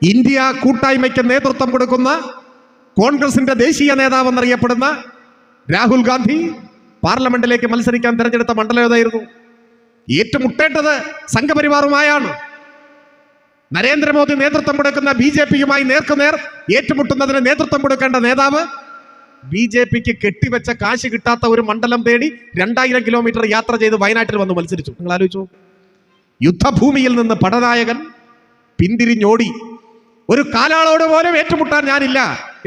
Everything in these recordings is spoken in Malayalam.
ഇന്ത്യ കൂട്ടായ്മയ്ക്ക് നേതൃത്വം കൊടുക്കുന്ന കോൺഗ്രസിന്റെ ദേശീയ നേതാവെന്നറിയപ്പെടുന്ന രാഹുൽ ഗാന്ധി പാർലമെന്റിലേക്ക് മത്സരിക്കാൻ തെരഞ്ഞെടുത്ത മണ്ഡലം ഏതായിരുന്നു? ഏറ്റുമുട്ടേണ്ടത് സംഘപരിവാറുമായാണ്. നരേന്ദ്രമോദി നേതൃത്വം കൊടുക്കുന്ന BJPയുമായി നേർക്കുനേർ ഏറ്റുമുട്ടുന്നതിന് നേതൃത്വം കൊടുക്കേണ്ട നേതാവ് BJPക്ക് കെട്ടിവെച്ച കാശ് കിട്ടാത്ത ഒരു മണ്ഡലം തേടി 2000 കിലോമീറ്റർ യാത്ര ചെയ്ത് വയനാട്ടിൽ വന്ന് മത്സരിച്ചു. നിങ്ങൾ ആലോചിച്ചു, യുദ്ധഭൂമിയിൽ നിന്ന് പടനായകൻ പിന്തിരിഞ്ഞോടി. ഒരു കാലാളോട് പോലും ഏറ്റുമുട്ടാൻ ഞാനില്ല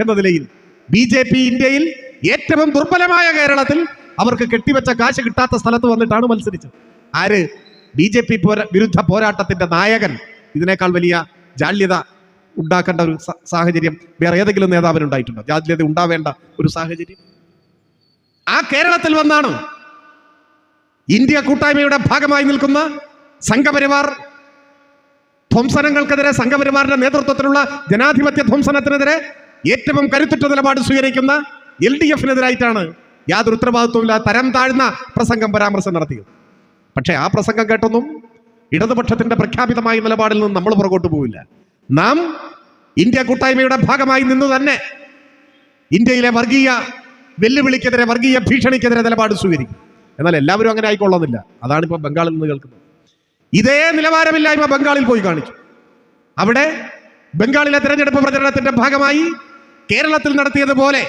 എന്ന നിലയിൽ BJP ഇന്ത്യയിൽ ഏറ്റവും ദുർബലമായ കേരളത്തിൽ അവർക്ക് കെട്ടിവെച്ച കാശ് കിട്ടാത്ത സ്ഥലത്ത് വന്നിട്ടാണ് മത്സരിച്ചത്. ആര്? BJP വിരുദ്ധ പോരാട്ടത്തിന്റെ നായകൻ. ഇതിനേക്കാൾ വലിയ ജാള്യത ഉണ്ടാക്കേണ്ട ഒരു സാഹചര്യം വേറെ ഏതെങ്കിലും നേതാവിനുണ്ടായിട്ടുണ്ടോ? ജാള്യത ഉണ്ടാവേണ്ട ഒരു സാഹചര്യം ആ കേരളത്തിൽ വന്നാണ് ഇന്ത്യ കൂട്ടായ്മയുടെ ഭാഗമായി നിൽക്കുന്ന സംഘപരിവാർ ധ്വംസനങ്ങൾക്കെതിരെ, സംഘപരിവാറിന്റെ നേതൃത്വത്തിലുള്ള ജനാധിപത്യ ധ്വംസനത്തിനെതിരെ ഏറ്റവും കരുത്തുറ്റ നിലപാട് സ്വീകരിക്കുന്ന LDFനെതിരായിട്ടാണ് യാതൊരു ഉത്തരവാദിത്വമില്ല തരം താഴ്ന്ന പ്രസംഗം, പരാമർശം നടത്തിയത്. പക്ഷേ ആ പ്രസംഗം കേട്ടൊന്നും ഇടതുപക്ഷത്തിന്റെ പ്രഖ്യാപിതമായ നിലപാടിൽ നിന്ന് നമ്മൾ പുറകോട്ട് പോവില്ല. നാം ഇന്ത്യ കൂട്ടായ്മയുടെ ഭാഗമായി നിന്ന് തന്നെ ഇന്ത്യയിലെ വർഗീയ വെല്ലുവിളിക്കെതിരെ, വർഗീയ ഭീഷണിക്കെതിരെ നിലപാട് സ്വീകരിക്കും. എന്നാൽ എല്ലാവരും അങ്ങനെ ആയിക്കൊള്ളുന്നില്ല. അതാണിപ്പോൾ ബംഗാളിൽ നിന്ന് കേൾക്കുന്നത്. ഇതേ നിലവാരമില്ലായ്മ ബംഗാളിൽ പോയി കാണിച്ചു. അവിടെ ബംഗാളിലെ തെരഞ്ഞെടുപ്പ് പ്രചരണത്തിന്റെ ഭാഗമായി കേരളത്തിൽ നടത്തിയതുപോലെ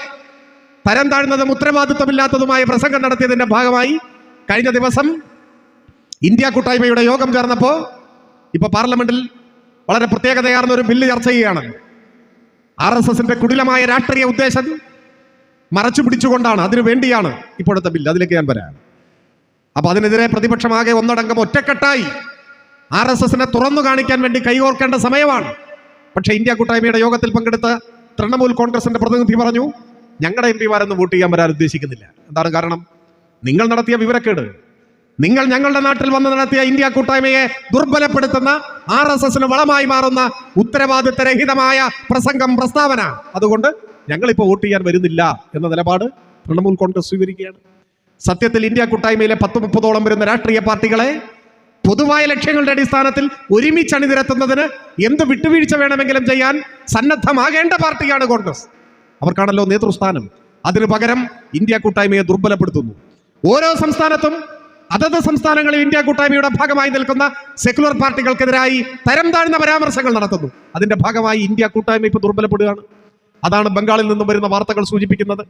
തരം താഴ്ന്നതും ഉത്തരവാദിത്വമില്ലാത്തതുമായ പ്രസംഗം നടത്തിയതിന്റെ ഭാഗമായി കഴിഞ്ഞ ദിവസം ഇന്ത്യ കൂട്ടായ്മയുടെ യോഗം ചേർന്നപ്പോൾ ഇപ്പൊ പാർലമെന്റിൽ വളരെ പ്രത്യേകതയാർന്ന ഒരു ബില്ല് ചർച്ച ചെയ്യുകയാണ്. RSSന്റെ കുടിലമായ രാഷ്ട്രീയ ഉദ്ദേശം മറച്ചു പിടിച്ചുകൊണ്ടാണ്, അതിനു വേണ്ടിയാണ് ഇപ്പോഴത്തെ ബില്ല്. അതിലേക്ക് ഞാൻ വരാം. അപ്പൊ അതിനെതിരെ പ്രതിപക്ഷമാകെ ഒന്നടങ്കം ഒറ്റക്കെട്ടായി RSSനെ തുറന്നു കാണിക്കാൻ വേണ്ടി കൈകോർക്കേണ്ട സമയമാണ്. പക്ഷെ ഇന്ത്യ കൂട്ടായ്മയുടെ യോഗത്തിൽ പങ്കെടുത്ത തൃണമൂൽ കോൺഗ്രസിന്റെ പ്രതിനിധി പറഞ്ഞു, ഞങ്ങളുടെ MP മാരൊന്നും വോട്ട് ചെയ്യാൻ വരാൻ ഉദ്ദേശിക്കുന്നില്ല. എന്താണ് കാരണം? നിങ്ങൾ നടത്തിയ വിവരക്കേട്, നിങ്ങൾ ഞങ്ങളുടെ നാട്ടിൽ വന്ന് നടത്തിയ ഇന്ത്യ കൂട്ടായ്മയെ ദുർബലപ്പെടുത്തുന്ന, RSSന് വളമായി മാറുന്ന ഉത്തരവാദിത്തരഹിതമായ പ്രസംഗം, പ്രസ്താവന. അതുകൊണ്ട് ഞങ്ങളിപ്പോൾ വോട്ട് ചെയ്യാൻ വരുന്നില്ല എന്ന നിലപാട് തൃണമൂൽ കോൺഗ്രസ് സ്വീകരിക്കുകയാണ്. സത്യത്തിൽ ഇന്ത്യ കൂട്ടായ്മയിലെ 10-30ഓളം വരുന്ന രാഷ്ട്രീയ പാർട്ടികളെ പൊതുവായ ലക്ഷ്യങ്ങളുടെ അടിസ്ഥാനത്തിൽ ഒരുമിച്ച് അണിനിരത്തുന്നതിന് എന്ത് വിട്ടുവീഴ്ച വേണമെങ്കിലും ചെയ്യാൻ സന്നദ്ധമാകേണ്ട പാർട്ടിയാണ് കോൺഗ്രസ്. അവർക്കാണല്ലോ നേതൃസ്ഥാനം. അതിനു പകരം ഇന്ത്യ കൂട്ടായ്മയെ ദുർബലപ്പെടുത്തുന്നു. ഓരോ സംസ്ഥാനത്തും അതത് സംസ്ഥാനങ്ങളിൽ ഇന്ത്യ കൂട്ടായ്മയുടെ ഭാഗമായി നിൽക്കുന്ന സെക്യുലർ പാർട്ടികൾക്കെതിരായി തരം താഴ്ന്ന പരാമർശങ്ങൾ നടത്തുന്നു. അതിന്റെ ഭാഗമായി ഇന്ത്യ കൂട്ടായ്മ ഇപ്പൊ ദുർബലപ്പെടുകയാണ്. അതാണ് ബംഗാളിൽ നിന്നും വരുന്ന വാർത്തകൾ സൂചിപ്പിക്കുന്നത്.